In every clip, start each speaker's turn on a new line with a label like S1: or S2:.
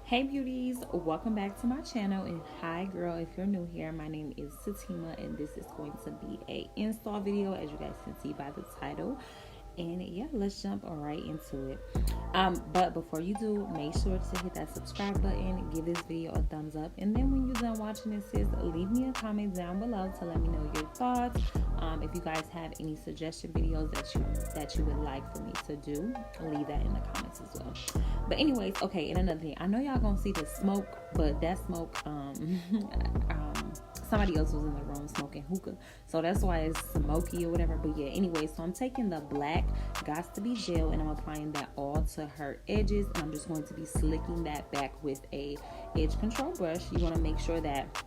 S1: Hey beauties, welcome back to my channel. And hi girl, if you're new here, my name is Satima and this is going to be a install video, as you guys can see by the title. And yeah, let's jump right into it. But before you do, make sure to hit that subscribe button, give this video a thumbs up, and then when you're done watching this, sis, leave me a comment down below to let me know your thoughts. If you guys have any suggestion videos that you would like for me to do, leave that in the comments as well. But anyways, okay, and another thing, I know y'all gonna see the smoke, but that smoke somebody else was in the room smoking hookah, so that's why it's smoky or whatever. But yeah, anyway, so I'm taking the black Gots to Be gel and I'm applying that all to her edges, and I'm just going to be slicking that back with a edge control brush. You want to make sure that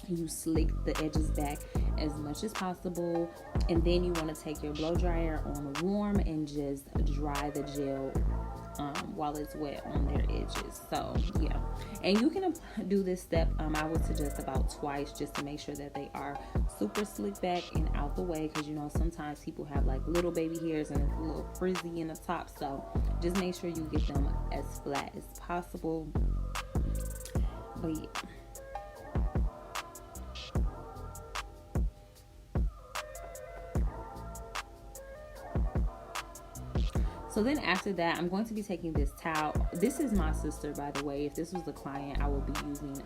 S1: you slick the edges back as much as possible, and then you want to take your blow dryer on warm and just dry the gel while it's wet on their edges. So yeah, and you can do this step, I would suggest about twice, just to make sure that they are super slick back and out the way, because you know sometimes people have like little baby hairs and it's a little frizzy in the top, so just make sure you get them as flat as possible. But yeah, so then after that, I'm going to be taking this towel. This is my sister, by the way. If this was the client, I would be using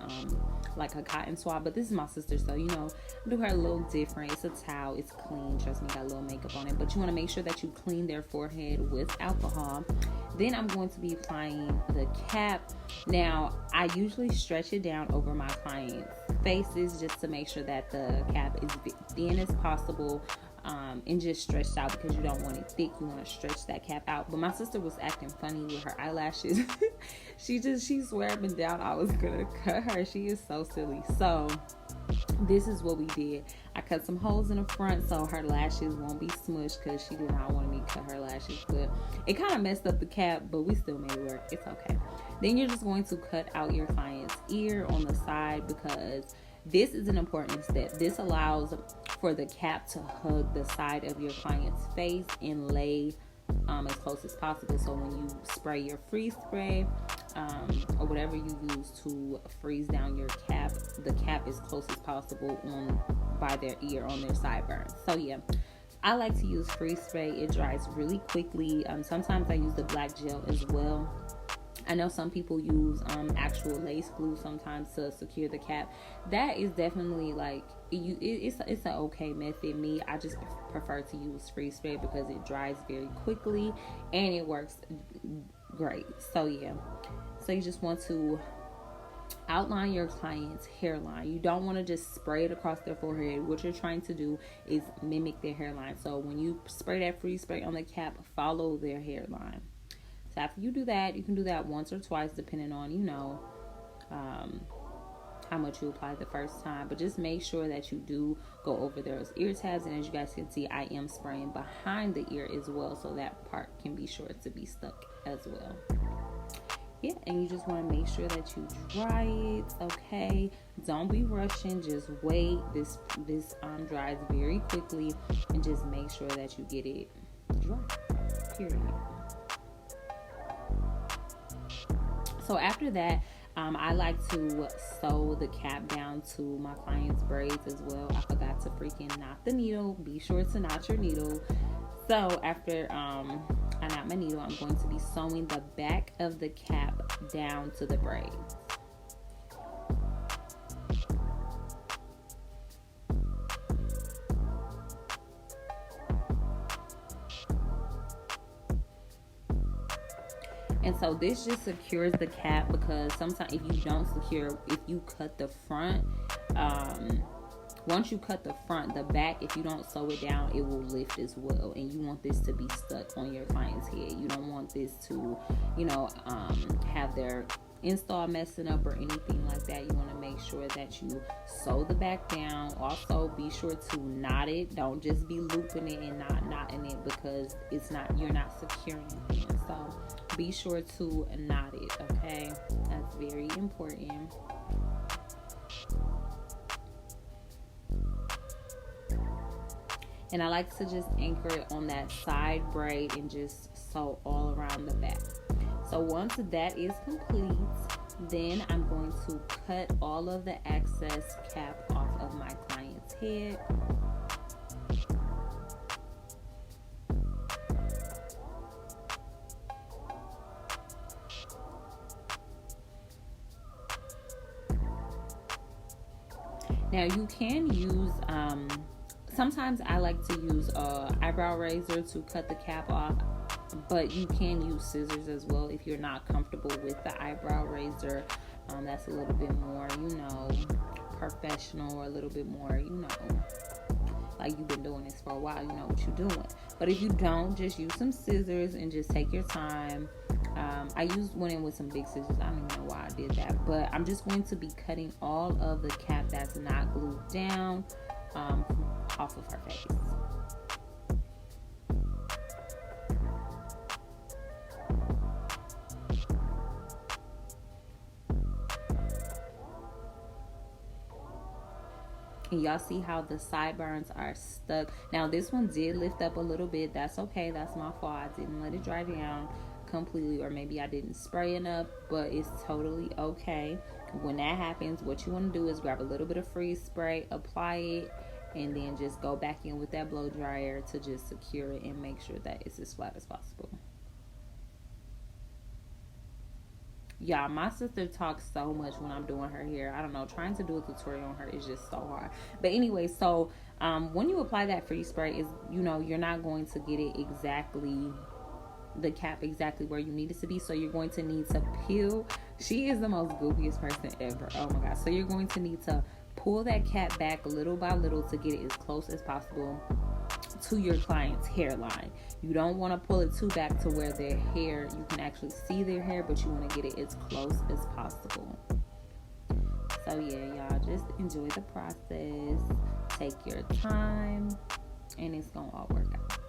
S1: like a cotton swab, but this is my sister, so you know, do her a little different. It's a towel, it's clean, trust me, got a little makeup on it, but you want to make sure that you clean their forehead with alcohol. Then I'm going to be applying the cap. Now, I usually stretch it down over my clients' faces just to make sure that the cap is thin as possible. And just stretched out, because you don't want it thick, you want to stretch that cap out. But my sister was acting funny with her eyelashes. she swear up and down I was gonna cut her. She is so silly. So this is what we did. I cut some holes in the front so her lashes won't be smushed, because she did not want me to cut her lashes, but it kind of messed up the cap, but we still made it work. It's okay. Then you're just going to cut out your client's ear on the side, because this is an important step. This allows for the cap to hug the side of your client's face and lay as close as possible. So when you spray your freeze spray or whatever you use to freeze down your cap, the cap is close as possible by their ear on their sideburns. So yeah, I like to use freeze spray. It dries really quickly. Sometimes I use the black gel as well. I know some people use actual lace glue sometimes to secure the cap. That is definitely like it's an okay method. I just prefer to use freeze spray because it dries very quickly and it works great. So yeah, so you just want to outline your client's hairline. You don't want to just spray it across their forehead. What you're trying to do is mimic their hairline. So when you spray that freeze spray on the cap, follow their hairline. So after you do that, you can do that once or twice depending on, you know, how much you applied the first time. But just make sure that you do go over those ear tabs. And as you guys can see, I am spraying behind the ear as well, so that part can be sure to be stuck as well. Yeah, and you just want to make sure that you dry it, okay? Don't be rushing, just wait. This dries very quickly, and just make sure that you get it dry, period. So after that, I like to sew the cap down to my client's braids as well. I forgot to freaking knot the needle. Be sure to knot your needle. So after I knot my needle, I'm going to be sewing the back of the cap down to the braids. And so this just secures the cap, because sometimes if you cut the front, once you cut the front, the back, if you don't sew it down, it will lift as well. And you want this to be stuck on your client's head. You don't want this to, you know, have their install messing up or anything like that. You want to make sure that you sew the back down. Also, be sure to knot it. Don't just be looping it and not knotting it, because you're not securing it. So be sure to knot it, okay? That's very important. And I like to just anchor it on that side braid and just sew all around the back. So once that is complete, then I'm going to cut all of the excess cap off of my client's head. Now you can use, sometimes I like to use a eyebrow razor to cut the cap off, but you can use scissors as well if you're not comfortable with the eyebrow razor. That's a little bit more, professional, or a little bit more, like you've been doing this for a while, you know what you're doing. But if you don't, just use some scissors and just take your time. I went in with some big scissors. I don't even know why I did that, but I'm just going to be cutting all of the cap that's not glued down off of her face. And y'all see how the sideburns are stuck. Now this one did lift up a little bit. That's okay. That's my fault. I didn't let it dry down completely, or maybe I didn't spray enough, but it's totally okay. When that happens, what you want to do is grab a little bit of freeze spray, apply it, and then just go back in with that blow dryer to just secure it and make sure that it's as flat as possible. Yeah, my sister talks so much when I'm doing her hair. I don't know, trying to do a tutorial on her is just so hard. But anyway, so when you apply that freeze spray, is you're not going to get it exactly, the cap exactly where you need it to be. So you're going to need to peel. She is the most goofiest person ever. Oh my god. So you're going to need to pull that cap back little by little to get it as close as possible to your client's hairline. You don't want to pull it too back to where their hair, you can actually see their hair, but you want to get it as close as possible. So yeah, y'all, just enjoy the process, take your time, and it's gonna all work out.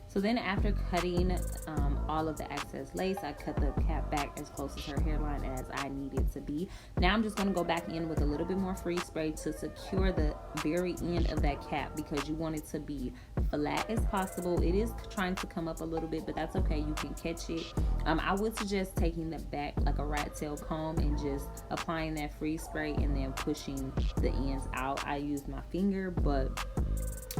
S1: So then after cutting all of the excess lace, I cut the cap back as close as her hairline as I need it to be. Now I'm just going to go back in with a little bit more freeze spray to secure the very end of that cap, because you want it to be flat as possible. It is trying to come up a little bit, but that's okay. You can catch it. I would suggest taking the back like a rat tail comb and just applying that freeze spray and then pushing the ends out. I use my finger, but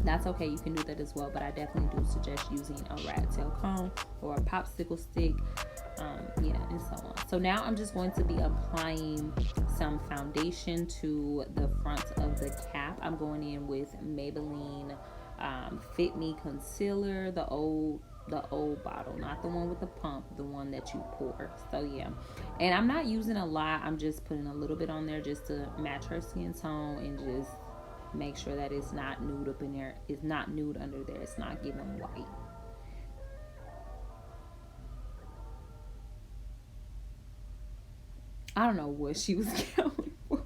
S1: that's okay. You can do that as well, but I definitely do suggest using a rat tail comb or a popsicle stick, and so on. So now I'm just going to be applying some foundation to the front of the cap. I'm going in with Maybelline Fit Me concealer, the old bottle, not the one with the pump, the one that you pour. So yeah, and I'm not using a lot. I'm just putting a little bit on there just to match her skin tone and just make sure that it's not nude up in there. It's not nude under there. It's not giving white. I don't know what she was going for.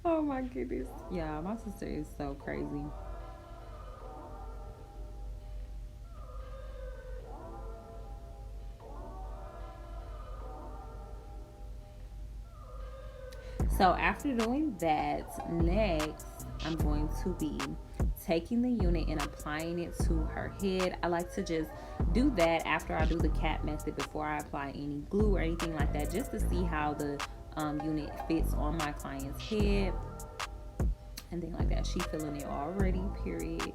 S1: Oh my goodness. Yeah, my sister is so crazy. So after doing that, next I'm going to be taking the unit and applying it to her head. I like to just do that after I do the cap method before I apply any glue or anything like that, just to see how the unit fits on my client's head and things like that. She feeling it already, period.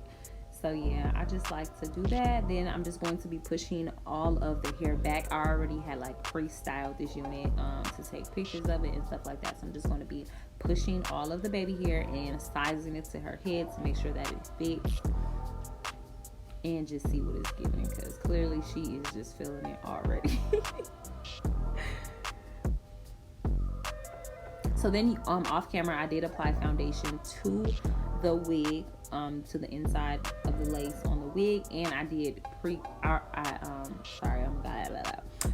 S1: So yeah, I just like to do that. Then I'm just going to be pushing all of the hair back. I already had like freestyled this unit to take pictures of it and stuff like that. So I'm just going to be pushing all of the baby hair and sizing it to her head to make sure that it fits, and just see what it's giving, because clearly she is just feeling it already. So then off camera, I did apply foundation to the wig, to the inside of the lace on the wig, and I did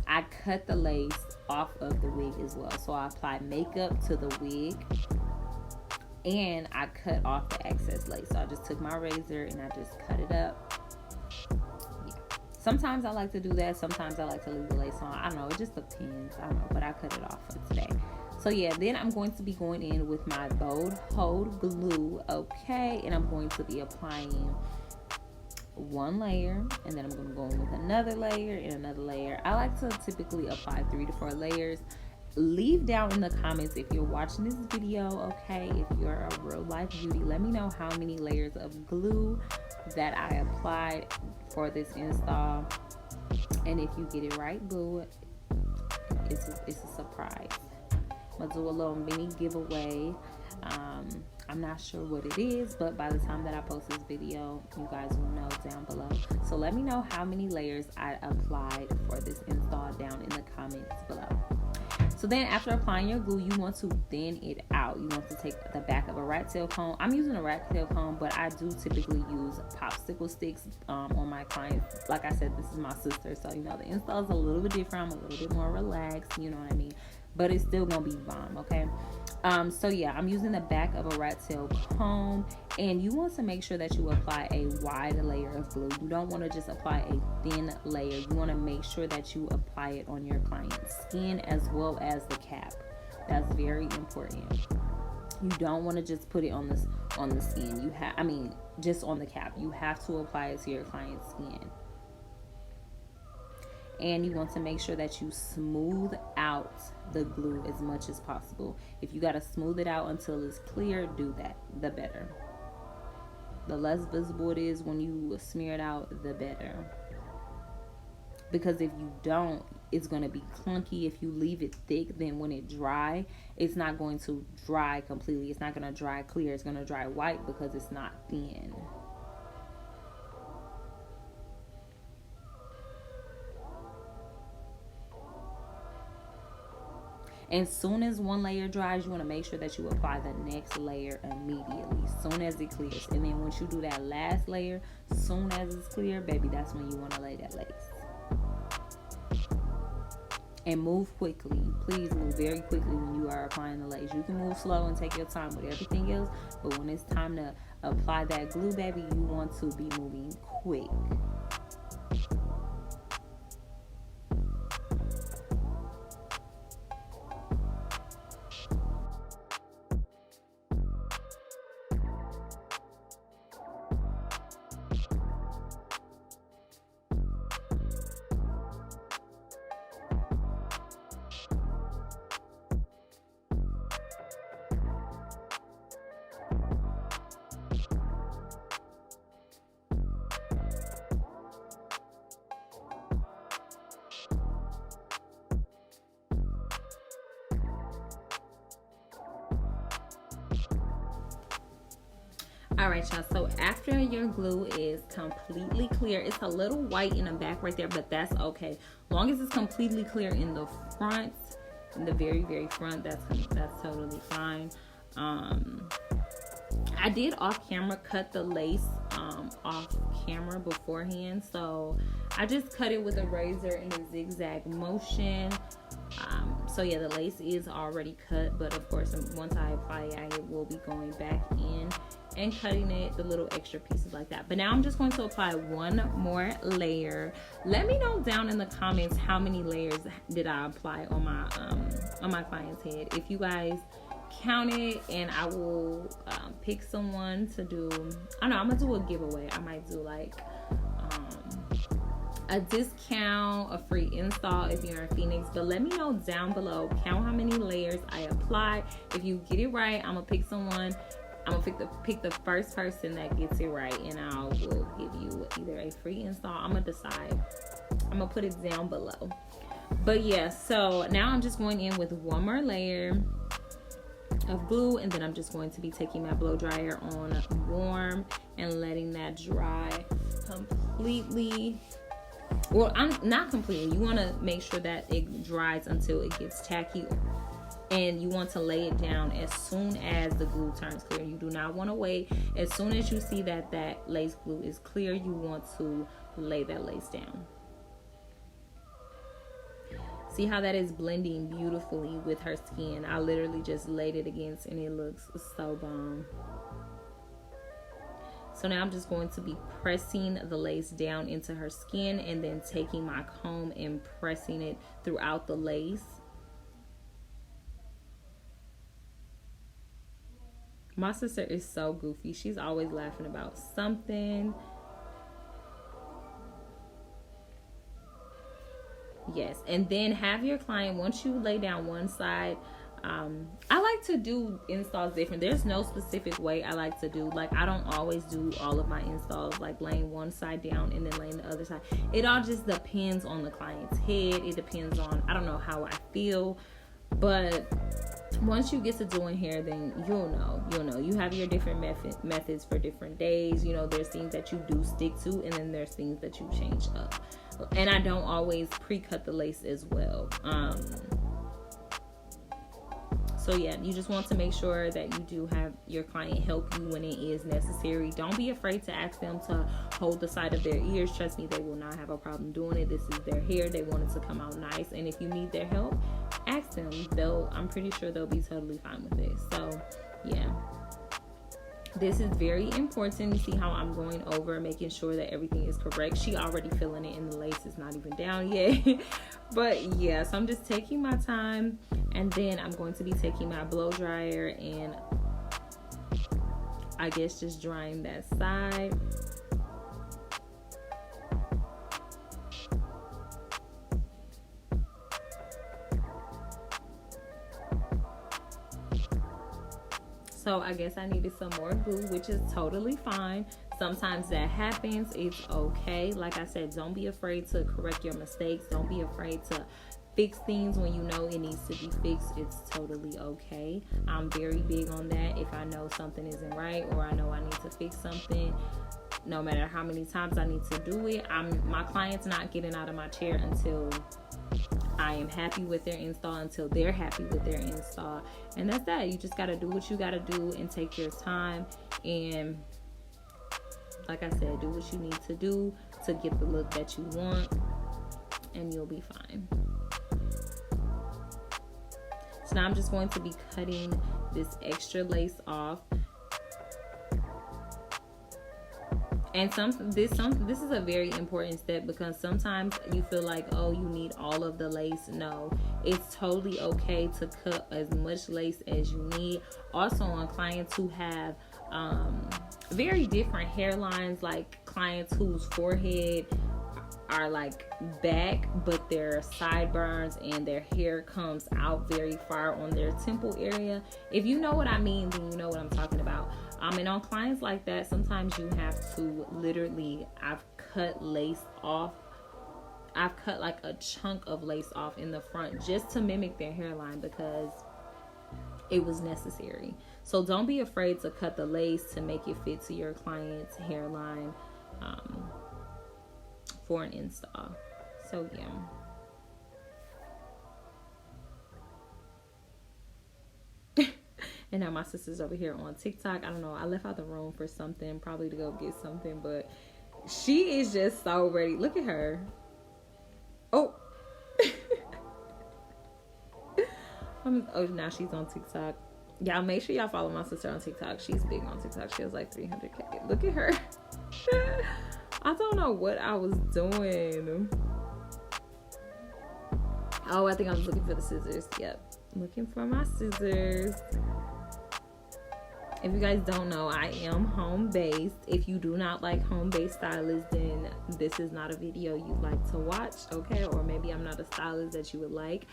S1: I cut the lace off of the wig as well. So I applied makeup to the wig and I cut off the excess lace. So I just took my razor and I just cut it up. Yeah. Sometimes I like to do that. Sometimes I like to leave the lace on. I don't know. It just depends. I don't know. But I cut it off for today. So yeah, then I'm going to be going in with my Bold Hold glue, okay? And I'm going to be applying one layer, and then I'm going to go in with another layer and another layer. I like to typically apply 3 to 4 layers. Leave down in the comments if you're watching this video, okay? If you're a real life beauty, let me know how many layers of glue that I applied for this install. And if you get it right, boo, it's a surprise. I'm gonna do a little mini giveaway. I'm not sure what it is, but by the time that I post this video, you guys will know down below. So let me know how many layers I applied for this install down in the comments below. So then after applying your glue, you want to thin it out. You want to take the back of a rat tail comb. I'm using a rat tail comb, but I do typically use popsicle sticks on my clients. Like I said, this is my sister, so you know the install is a little bit different. I'm a little bit more relaxed, you know what I mean? But it's still gonna be bomb, okay? So yeah, I'm using the back of a rat tail comb, and you want to make sure that you apply a wide layer of glue. You don't want to just apply a thin layer. You want to make sure that you apply it on your client's skin as well as the cap. That's very important. You don't want to just put it on the skin. Just on the cap. You have to apply it to your client's skin. And you want to make sure that you smooth out the glue as much as possible. If you got to smooth it out until it's clear, do that. The better. The less visible it is when you smear it out, the better. Because if you don't, it's going to be clunky. If you leave it thick, then when it dry, it's not going to dry completely. It's not going to dry clear. It's going to dry white because it's not thin. And soon as one layer dries, you want to make sure that you apply the next layer immediately, soon as it clears. And then once you do that last layer, soon as it's clear, baby, that's when you want to lay that lace. And move quickly. Please move very quickly when you are applying the lace. You can move slow and take your time with everything else, but when it's time to apply that glue, baby, you want to be moving quick. All right, y'all, so after your glue is completely clear, it's a little white in the back right there, but that's okay. Long as it's completely clear in the front, in the very, very front, that's totally fine. I did off camera cut the lace off camera beforehand, so I just cut it with a razor in a zigzag motion. So yeah, the lace is already cut, but of course once I apply it, I will be going back in and cutting it, the little extra pieces like that. But now I'm just going to apply one more layer. Let me know down in the comments how many layers did I apply on my client's head. If you guys count it, and I will pick someone to do. I don't know, I'm gonna do a giveaway. I might do like a discount, a free install if you're in Phoenix. But let me know down below, count how many layers I apply. If you get it right, I'm gonna pick someone. I'm gonna pick the first person that gets it right, and I will give you either a free install. I'm gonna decide. I'm gonna put it down below. But yeah, so now I'm just going in with one more layer of glue, and then I'm just going to be taking my blow dryer on warm and letting that dry completely. Well, I'm not completely. You want to make sure that it dries until it gets tacky, and you want to lay it down as soon as the glue turns clear. You do not want to wait. As soon as you see that lace glue is clear, you want to lay that lace down. See how that is blending beautifully with her skin? I literally just laid it against, and it looks so bomb. So now I'm just going to be pressing the lace down into her skin, and then taking my comb and pressing it throughout the lace. My sister is so goofy. She's always laughing about something. Yes, and then have your client, once you lay down one side, I like to do installs different. There's no specific way I like to do. Like, I don't always do all of my installs like laying one side down and then laying the other side. It all just depends on the client's head. It depends on, I don't know, how I feel. But once you get to doing hair, then you'll know. You have your different methods for different days. You know, there's things that you do stick to, and then there's things that you change up. And I don't always pre-cut the lace as well. So yeah, you just want to make sure that you do have your client help you when it is necessary. Don't be afraid to ask them to hold the side of their ears. Trust me, they will not have a problem doing it. This is their hair. They want it to come out nice. And if you need their help, ask them. I'm pretty sure they'll be totally fine with it. So yeah. This is very important. You see how I'm going over, making sure that everything is correct. She already feeling it, and the lace is not even down yet. But yeah, so I'm just taking my time, and then I'm going to be taking my blow dryer and I guess just drying that side. So I guess I needed some more glue, which is totally fine. Sometimes that happens. It's okay. Like I said, don't be afraid to correct your mistakes. Don't be afraid to fix things when you know it needs to be fixed. It's totally okay. I'm very big on that. If I know something isn't right, or I know I need to fix something, no matter how many times I need to do it, my client's not getting out of my chair until I am happy with their install, until they're happy with their install. And that's that. You just got to do what you got to do and take your time. And like I said, do what you need to do to get the look that you want, and you'll be fine. So now I'm just going to be cutting this extra lace off. And this is a very important step, because sometimes you feel like, oh, you need all of the lace. No, it's totally okay to cut as much lace as you need. Also, on clients who have very different hairlines, like clients whose forehead are like back, but their sideburns and their hair comes out very far on their temple area. If you know what I mean, then you know what I'm talking about. And on clients like that, sometimes you have to literally, I've cut lace off. I've cut like a chunk of lace off in the front just to mimic their hairline, because it was necessary. So don't be afraid to cut the lace to make it fit to your client's hairline for an install. So yeah. And now my sister's over here on TikTok. I don't know. I left out the room for something, probably to go get something, but she is just so ready. Look at her. Oh. Oh, now she's on TikTok. Y'all make sure y'all follow my sister on TikTok. She's big on TikTok. She has like 300K. Look at her. I don't know what I was doing. Oh, I think I was looking for the scissors. Yep. Looking for my scissors. If you guys don't know, I am home-based. If you do not like home-based stylists, then this is not a video you'd like to watch, okay? Or maybe I'm not a stylist that you would like.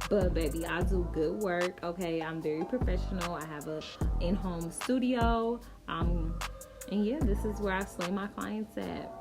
S1: But baby, I do good work, okay? I'm very professional. I have a in-home studio. And yeah, this is where I slay my clients at.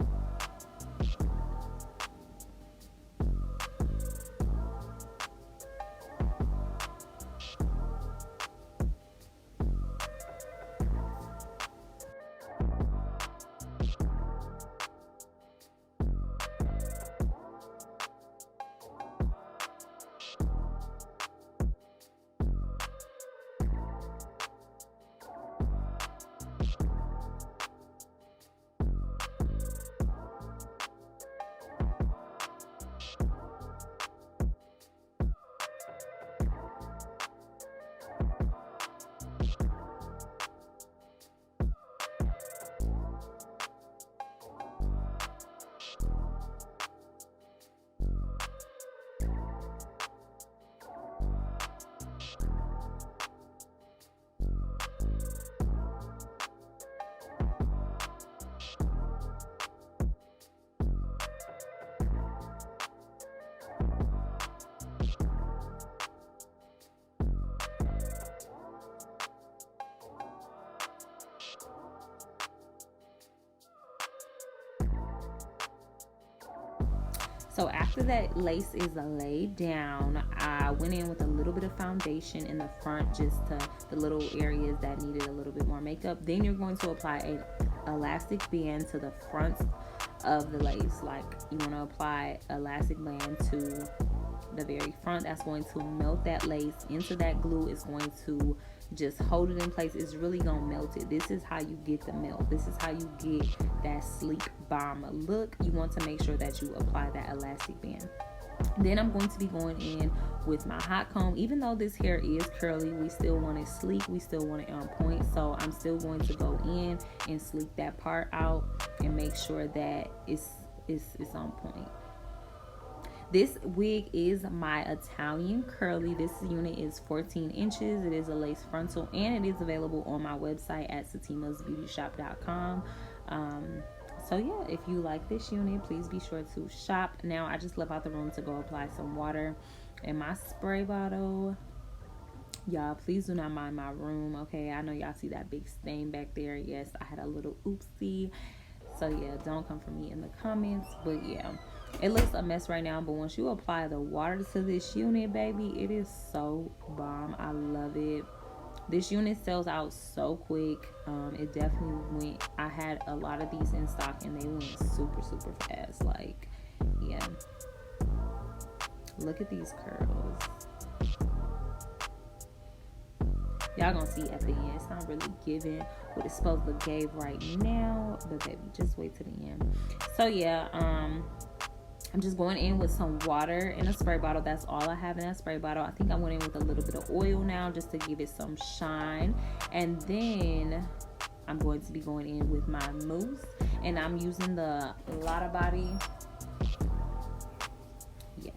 S1: So after that lace is laid down, I went in with a little bit of foundation in the front, just to the little areas that needed a little bit more makeup. Then you're going to apply a elastic band to the front of the lace. Like, you want to apply elastic band to the very front. That's going to melt that lace into that glue. It's going to just hold it in place. It's really gonna melt it. This is how you get the melt. This is how you get that sleek bomb look. You want to make sure that you apply that elastic band. Then I'm going to be going in with my hot comb. Even though this hair is curly, we still want it sleek, we still want it on point. So I'm still going to go in and sleek that part out and make sure that it's on point. This wig is my Italian curly. This unit is 14 inches. It is a lace frontal, and it is available on my website at satimasbeautyshop.com. So yeah, if you like this unit, please be sure to shop. Now I just left out the room to go apply some water in my spray bottle. Y'all, please do not mind my room, okay? I know y'all see that big stain back there. Yes, I had a little oopsie. So yeah, don't come for me in the comments. But yeah, it looks a mess right now, but once you apply the water to this unit, baby, it is so bomb. I love it. This unit sells out so quick. It definitely went. I had a lot of these in stock and they went super fast. Like, yeah, look at these curls. Y'all gonna see at the end. It's not really giving what it's supposed to give right now, but baby, just wait to the end. So yeah, I'm just going in with some water in a spray bottle. That's all I have in that spray bottle. I think I went in with a little bit of oil now just to give it some shine. And then I'm going to be going in with my mousse, and I'm using the Lotta Body. Yes.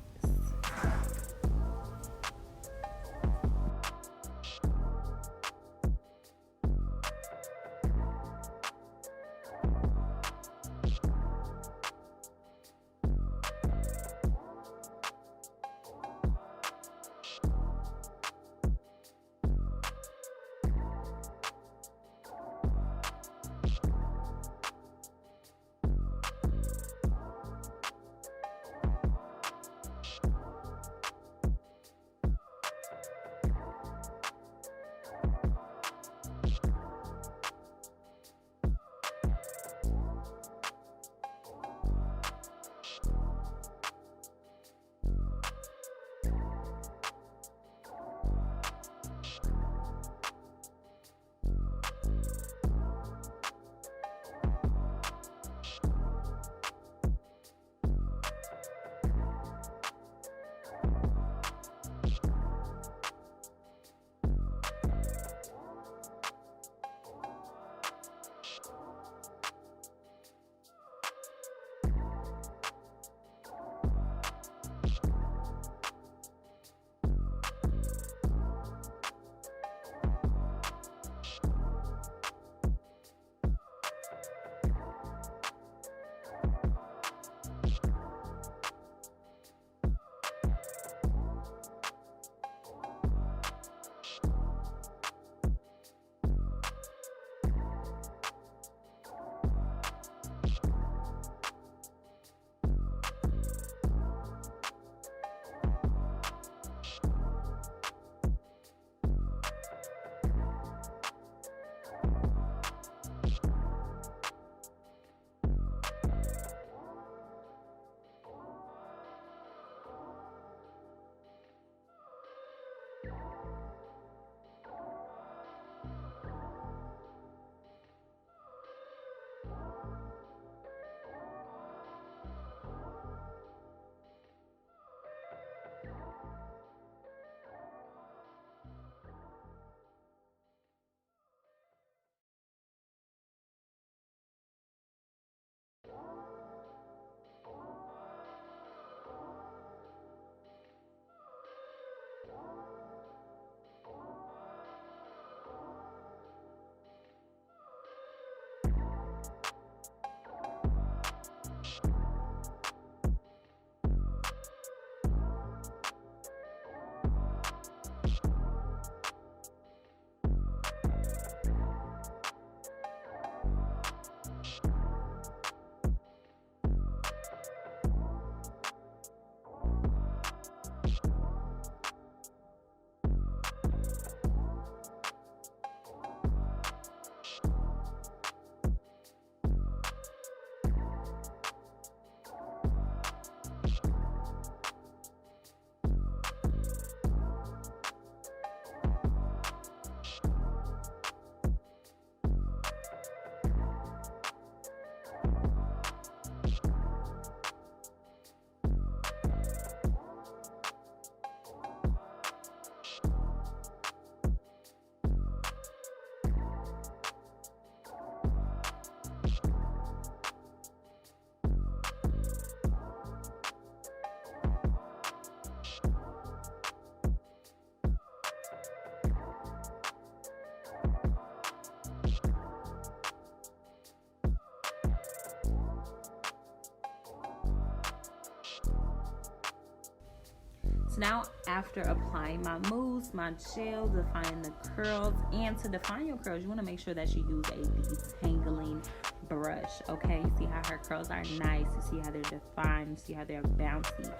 S1: now after applying my mousse, my gel, defining the curls, and to define your curls, you want to make sure that you use a detangling brush. Okay, you see how her curls are nice, you see how they're defined, you see how they're bouncy.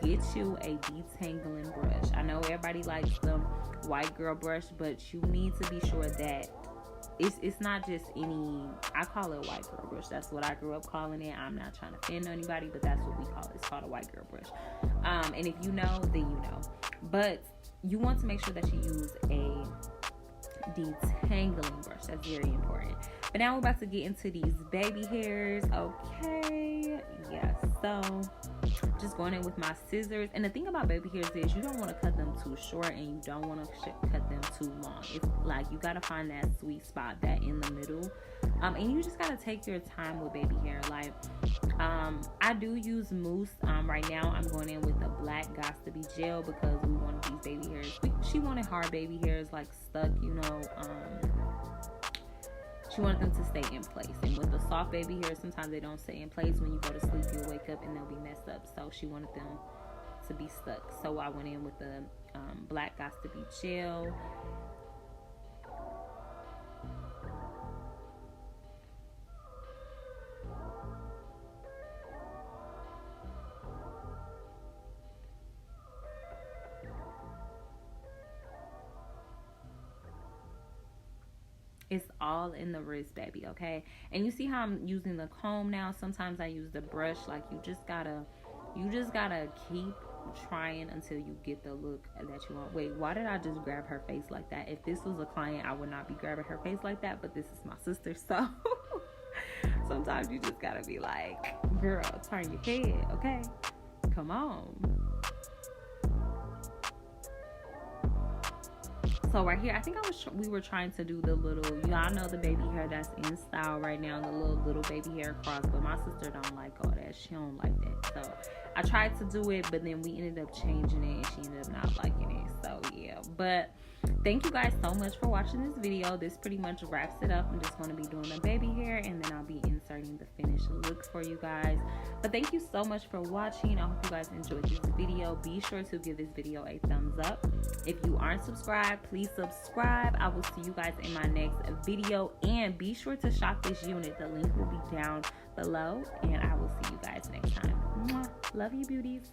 S1: Get you a detangling brush. I know everybody likes the white girl brush, but you need to be sure that it's not just any, I call it white girl brush. That's what I grew up calling it. I'm not trying to offend anybody, but that's what we call it. It's called a white girl brush. And if you know, then you know. But you want to make sure that you use a detangling brush. That's very important. But now we're about to get into these baby hairs. Okay, yeah, so just going in with my scissors. And the thing about baby hairs is you don't want to cut them too short, and you don't want to cut them too long. It's like you got to find that sweet spot, that in the middle. And you just got to take your time with baby hair. Like, I do use mousse. Right now I'm going in with the black Gots to Be gel because we wanted these baby hairs. She wanted hard baby hairs, like stuck, you know. She wanted them to stay in place. And with the soft baby hairs, sometimes they don't stay in place. When you go to sleep, you'll wake up and they'll be messed up. So she wanted them to be stuck. So I went in with the black Gots to Be gel. It's all in the wrist, baby, okay? And you see how I'm using the comb now? Sometimes I use the brush. Like, you just gotta keep trying until you get the look that you want. Wait, why did I just grab her face like that? If this was a client, I would not be grabbing her face like that, but this is my sister, so sometimes you just gotta be like, girl, turn your head, okay? Come on. So right here, I think we were trying to do the little, y'all know the baby hair that's in style right now, the little baby hair cross, but my sister don't like all that. She don't like that. So I tried to do it, but then we ended up changing it and she ended up not liking it. So yeah, but thank you guys so much for watching this video. This pretty much wraps it up. I'm just going to be doing the baby hair and then I'll be inserting the finished look for you guys. But thank you so much for watching. I hope you guys enjoyed this video. Be sure to give this video a thumbs up. If you aren't subscribed, please subscribe. I will see you guys in my next video, and be sure to shop this unit. The link will be down below, and I will see you guys next time. Mwah. Love you, beauties.